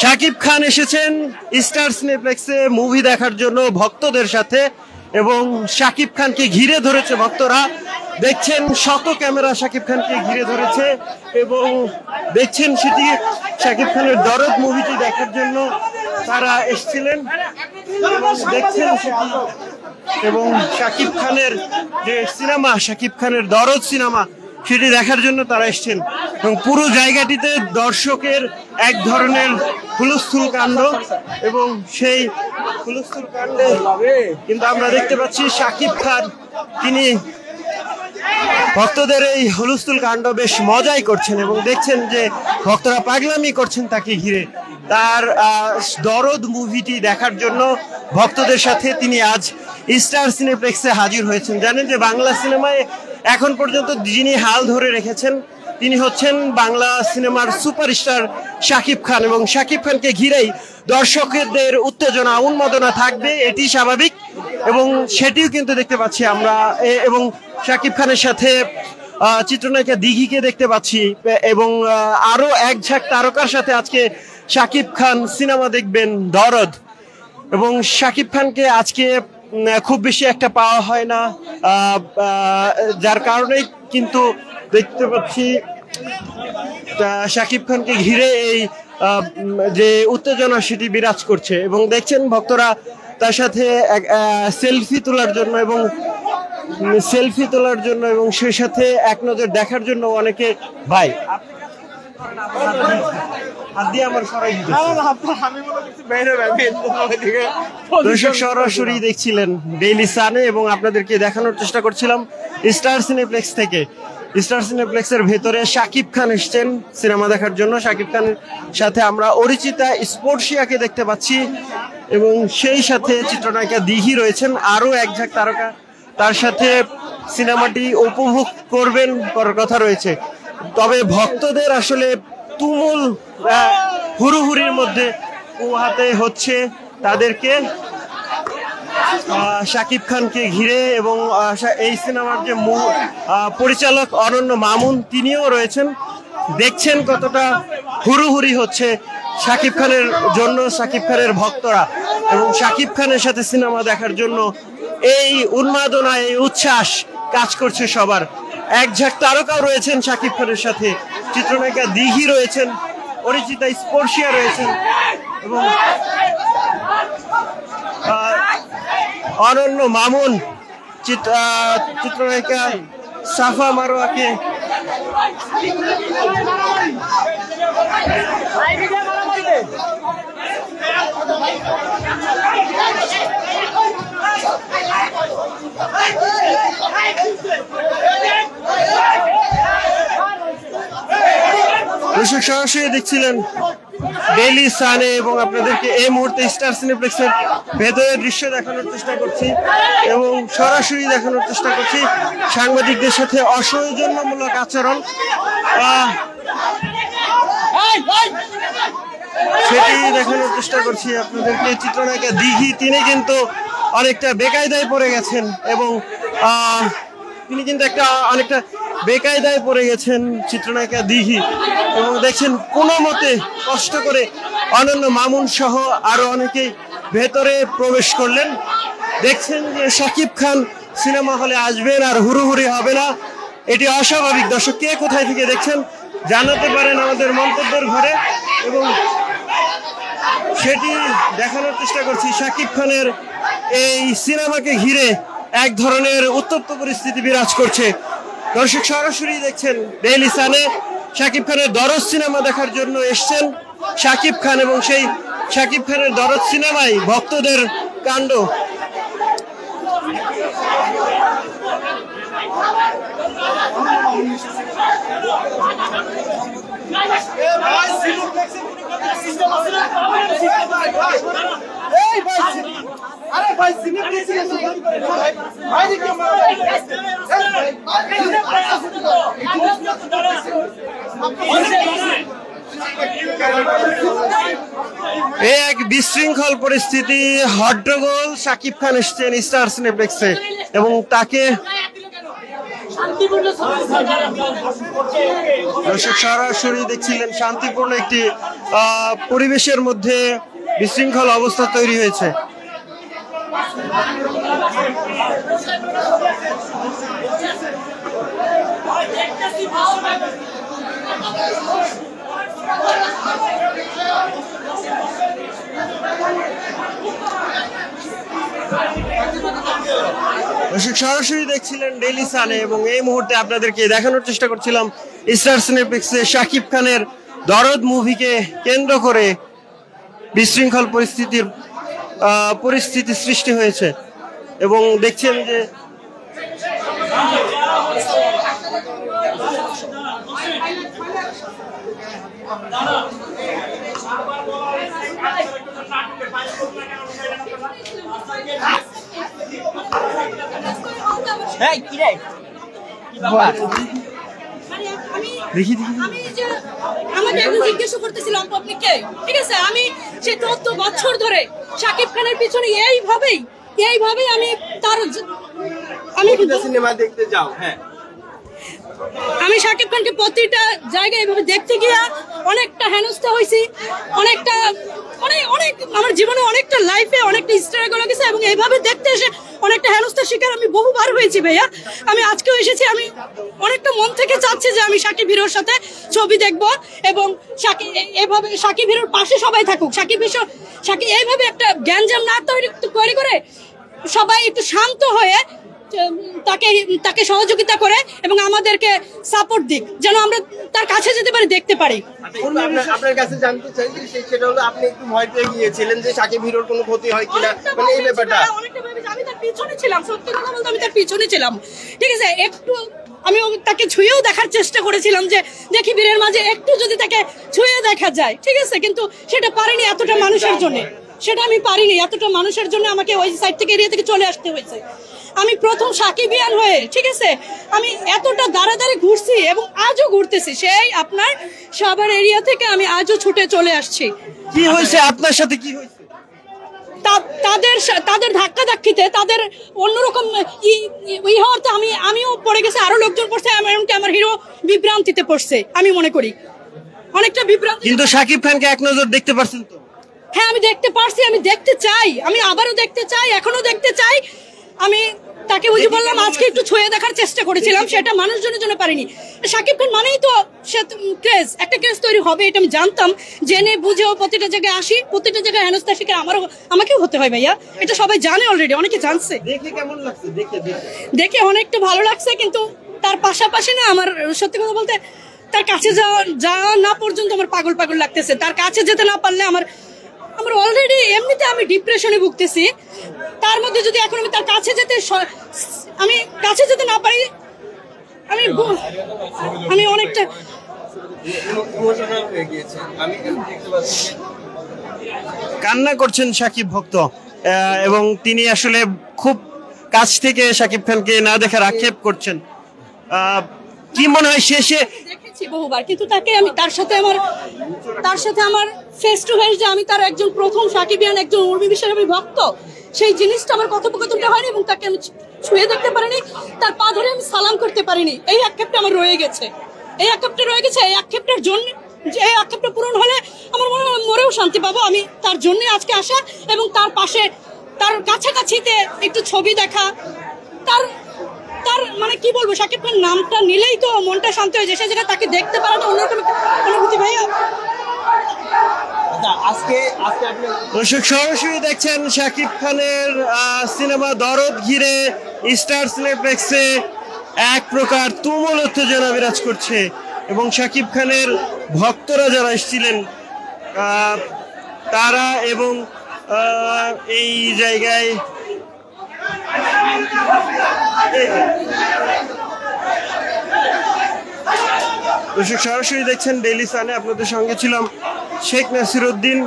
শাকিব খান এসেছেন star সিনেপ্লেক্সে movie দেখার জন্য ভক্তদের সাথে এবং শাকিব খানকে ঘিরে ধরেছে ভক্তরা। দেখছেন শত ক্যামেরা শাকিব খানকে ঘিরে ধরেছে এবং দেখছেন সেটি শাকিব খানের দরদ মুভিটি দেখার জন্য তারা এসেছিলেন এবং দেখছেন সেটি এবং শাকিব খানের যে সিনেমা, শাকিব খানের দরদ সিনেমা, সেটি দেখার জন্য তারা এসেছেন এবং পুরো জায়গাটিতে দর্শকের এক ধরনের হুলস্থুল কাণ্ড এবং সেই হুলস্থুল কাণ্ডে কিন্তু আমরা দেখতে পাচ্ছি শাকিব খান তিনি ভক্তদের এই হুলস্থুল কাণ্ড বেশ মজাই করছেন এবং দেখছেন যে ভক্তরা পাগলামি করছেন তাকে ঘিরে। তার দরদ মুভিটি দেখার জন্য ভক্তদের সাথে তিনি আজ স্টার সিনেপ্লেক্সে হাজির হয়েছেন। জানেন যে বাংলা সিনেমায় এখন পর্যন্ত যিনি হাল ধরে রেখেছেন তিনি হচ্ছেন বাংলা সিনেমার সুপারস্টার শাকিব খান এবং শাকিব খানকে ঘিরেই দর্শকদের উত্তেজনা উন্মাদনা থাকবে, এটি স্বাভাবিক এবং সেটিও কিন্তু দেখতে পাচ্ছি আমরা। এবং শাকিব খানের সাথে চিত্রনায়িকা দিঘিকে দেখতে পাচ্ছি এবং আরো এক ঝাঁক তারকার সাথে আজকে শাকিব খান সিনেমা দেখবেন দরদ। এবং শাকিব খানকে আজকে খুব বেশি একটা পাওয়া হয় না, যার কারণেই কিন্তু দেখতে পাচ্ছি শাকিব খানকে ঘিরে এই যে উত্তেজনা সেটি বিরাজ করছে এবং দেখছেন ভক্তরা তার সাথে সেলফি তোলার জন্য এবং সেই সাথে এক নজর দেখার জন্য অনেকে ভাই দর্শক সরাসরি দেখছিলেন ডেইলি সানে এবং আপনাদেরকে দেখানোর চেষ্টা করছিলাম স্টার সিনেপ্লেক্স থেকে। স্টার সিনেপ্লেক্সের ভেতরে শাকিব খান এসছেন সিনেমা দেখার জন্য। শাকিব খানের সাথে আমরা অরিচিতা স্পোর্টসিয়াকে দেখতে পাচ্ছি এবং সেই সাথে চিত্রনায়িকা দিঘি রয়েছেন, আরো এক ঝাঁক তারকা তার সাথে সিনেমাটি উপভোগ করবেন করার কথা রয়েছে। তবে ভক্তদের আসলে তুমুল হুড়োহুড়ির মধ্যে পোহাতে হচ্ছে তাদেরকে শাকিব খানকে ঘিরে এবং এই সিনেমার যে পরিচালক অনন্য মামুন তিনিও রয়েছেন। দেখছেন কতটা হুড়োহুড়ি হচ্ছে শাকিব খানের জন্য, শাকিব খানের ভক্তরা এবং শাকিব খানের সাথে সিনেমা দেখার জন্য এই উন্মাদনা, এই উচ্ছ্বাস কাজ করছে সবার। এক ঝাঁক তারকাও রয়েছেন শাকিব খানের সাথে, চিত্রনায়িকা দিঘি রয়েছেন, অরিচিতা স্পর্শিয়া রয়েছেন এবং অনন্য মামুন চিত্রনায়িকা সাফা মারোয়াকে দর্শক সরাসরি দেখছিলেন ডেইলি সানে এবং আপনাদেরকে এই মুহূর্তে স্টার সিনেপ্লেক্সের ভেতরের দৃশ্য দেখানোর চেষ্টা করছি এবং সরাসরি দেখানোর চেষ্টা করছি সাংবাদিকদের সাথে অসৌজন্যমূলক আচরণ সেটি দেখানোর চেষ্টা করছি আপনাদেরকে। চিত্রনায়িকা দিঘি তিনি কিন্তু অনেকটা বেকায়দায় পড়ে গেছেন এবং তিনি কিন্তু অনেকটা বেকায়দায় পড়ে গেছেন চিত্রনায়িকা দিঘি এবং দেখছেন কোনো মতে কষ্ট করে অনন্য মামুন সহ আরো অনেকেই ভেতরে প্রবেশ করলেন। দেখছেন যে শাকিব খান সিনেমা হলে আসবেন আর হুড়োহুড়ি হবে না, এটি অস্বাভাবিক। দর্শক কে কোথায় থেকে দেখছেন জানাতে পারেন আমাদের মন্তব্যের ঘরে এবং সেটি দেখানোর চেষ্টা করছি। শাকিব খানের এই সিনেমাকে ঘিরে এক ধরনের উত্তপ্ত পরিস্থিতি বিরাজ করছে। দর্শক সরাসরি দেখছেন ডেইলি সানে শাকিব খানের দরদ সিনেমা দেখার জন্য এসছেন শাকিব খান এবং সেই শাকিব খানের দরদ সিনেমায় ভক্তদের কাণ্ড। এক বিশৃঙ্খল পরিস্থিতি, হট্টগোল। শাকিব খান এসছেন স্টার সিনেপ্লেক্সে এবং তাকে দর্শক সরাসরি দেখছিলেন শান্তিপূর্ণ একটি পরিবেশের মধ্যে বিশৃঙ্খল অবস্থা তৈরি হয়েছে। সরাসরি দেখছিলেন ডেইলি সানে এবং এই মুহূর্তে আপনাদেরকে দেখানোর চেষ্টা করছিলাম স্টার সিনেপ্লেক্সে শাকিব খানের দরদ মুভিকে কেন্দ্র করে বিশৃঙ্খল পরিস্থিতি সৃষ্টি হয়েছে এবং দেখছেন যে জিজ্ঞেস করতেছিলাম পাবলিককে, ঠিক আছে, আমি সে 14 বছর ধরে শাকিব খানের পিছনে এইভাবেই আমি তার সিনেমা দেখতে যাও। হ্যাঁ, আমি শাকিব খানকে প্রতিটা জায়গায় এভাবে দেখতে গিয়া অনেকটা হেনস্থা হয়েছি, অনেকটা অনেক আমার জীবনে অনেকটা লাইফে অনেকটা স্ট্রাগল গেছে এবং এইভাবে দেখতে এসে অনেকটা হেনস্থার শিকার আমি বহুবার হয়েছি ভাইয়া। আমি আজকেও এসেছি, আমি অনেকটা মন থেকে চাচ্ছি যে আমি শাকিব হিরোর সাথে ছবি দেখবো এবং শাকিব হিরোর পাশে সবাই থাকুক। শাকিব এইভাবে একটা গ্যাঞ্জাম না তৈরি করে সবাই একটু শান্ত হয়ে তাকে সহযোগিতা করে এবং আমাদেরকে সাপোর্ট দিক, যেন আমরা তার কাছে যেতে পারি, দেখতে পারি। আপনার কাছে জানতে চাই সেটা হলো আপনি একটু ভয় পেয়ে গিয়েছিলেন যে শাকিব হিরোর কোনো ক্ষতি হয় কিনা, মানে এই ব্যাপারটা। আমি তার পিছনে ছিলাম, সত্যি কথা বলতে আমি তার পিছনে ছিলাম, ঠিক আছে। একটু আমি তাকে ছুঁয়েও দেখার চেষ্টা করেছিলাম যে দেখি বীরের মাঝে একটু যদি তাকে ছুঁয়ে দেখা যায়, ঠিক আছে, কিন্তু সেটা পারিনি এতটা মানুষের জন্য, সেটা আমি পারিনি এতটা মানুষের জন্য আমাকে ওই সাইড থেকে এরিয়া থেকে চলে আসতে হয়েছে। আমি প্রথম সাকিবিয়ান হয়ে, ঠিক আছে, আমি এতটা দাঁড়াদাঁড়ি ঘুরছি এবং আজও ঘুরতেছি, সেই আপনার সাভার এরিয়া থেকে আমি আজও ছুটে চলে আসছি। কি হয়েছে আপনার সাথে? কি হয়েছে? তাদের ধাক্কা ধাক্কিতে তাদের অন্যরকম হওয়ার তো আমিও পড়ে গেছে, আরো লোকজন পড়ছে, এমনকি আমার হিরো বিভ্রান্তিতে পড়ছে আমি মনে করি, অনেকটা বিভ্রান্তি। কিন্তু শাকিব খানকে এক নজর দেখতে পারছেন তো? হ্যাঁ, আমি দেখতে পারছি, আমি দেখতে চাই, আমি আবারও দেখতে চাই, এখনো দেখতে চাই। আমি তাকে ওই যে বললাম আজকে একটু ছুঁয়ে দেখার চেষ্টা করেছিলাম, সেটা মানুষজনের জন্য পারিনি। শাকিব খান মানেই তো সে একটা ক্রেজ তৈরি হবে, এটা আমি জানতাম, জেনে বুঝেও প্রতিটা জায়গায় আসি, প্রতিটা জায়গায় হেনস্থার শিকার আমাকেও হতে হয় ভাইয়া, এটা সবাই জানে অলরেডি, অনেকে জানছে। দেখে কেমন লাগছে? দেখে অনেকটা ভালো লাগছে, কিন্তু তার পাশাপাশি না আমার সত্যি কথা বলতে তার কাছে যাওয়া না পর্যন্ত আমার পাগল লাগতেছে। তার কাছে যেতে না পারলে আমার অলরেডি এমনিতে আমি ডিপ্রেশনে ভুগতেছি, তার মধ্যে যদি এখন আমি তার কাছে যেতে না পারি, আমি অনেকটা কান্না করছেন শাকিব ভক্ত এবং তিনি আসলে খুব কাছ থেকে শাকিব খানকে না দেখার আক্ষেপ করছেন। কি মনে হয় শেষে? দেখেছি বহুবার, কিন্তু তার সাথে আমার ফেস টু ফেস যে আমি তার একজন প্রথম সাকিবিয়ান, একজন উর্মি বিশ্বাসের ভক্ত, সেই জিনিসটা আমার কথোপকথনটা হয়নি এবং তাকে আমি ছুঁয়ে দেখতে পারিনি, তার পা ধরে আমি সালাম করতে পারিনি। এই আক্ষেপটা আমার রয়ে গেছে, এই আক্ষেপটার জন্য, এই আক্ষেপটা পূরণ হলে আমার মনে হয় মরেও শান্তি পাবো। আমি তার জন্য আজকে আসা এবং তার পাশে তার কাছাকাছিতে একটু ছবি দেখা, তার মানে কি বলবো, শাকিব খান নামটা নিলেই তো মনটা শান্ত হয়ে যায়, সে জায়গায় তাকে দেখতে পারাটা অন্যরকম অনুভূতি ভাইয়া। দর্শক সরাসরি দেখছেন শাকিব খানের সিনেমা দরদ ঘিরে স্টার সিনেপ্লেক্সে এক প্রকার তুমুল উত্তেজনা বিরাজ করছে এবং শাকিব খানের ভক্তরা যারা এসেছিলেন তারা এবং এই জায়গায় দর্শক সরাসরি দেখছেন ডেইলি সানে, আপনাদের সঙ্গে ছিলাম শেখ নাসিরউদ্দিন।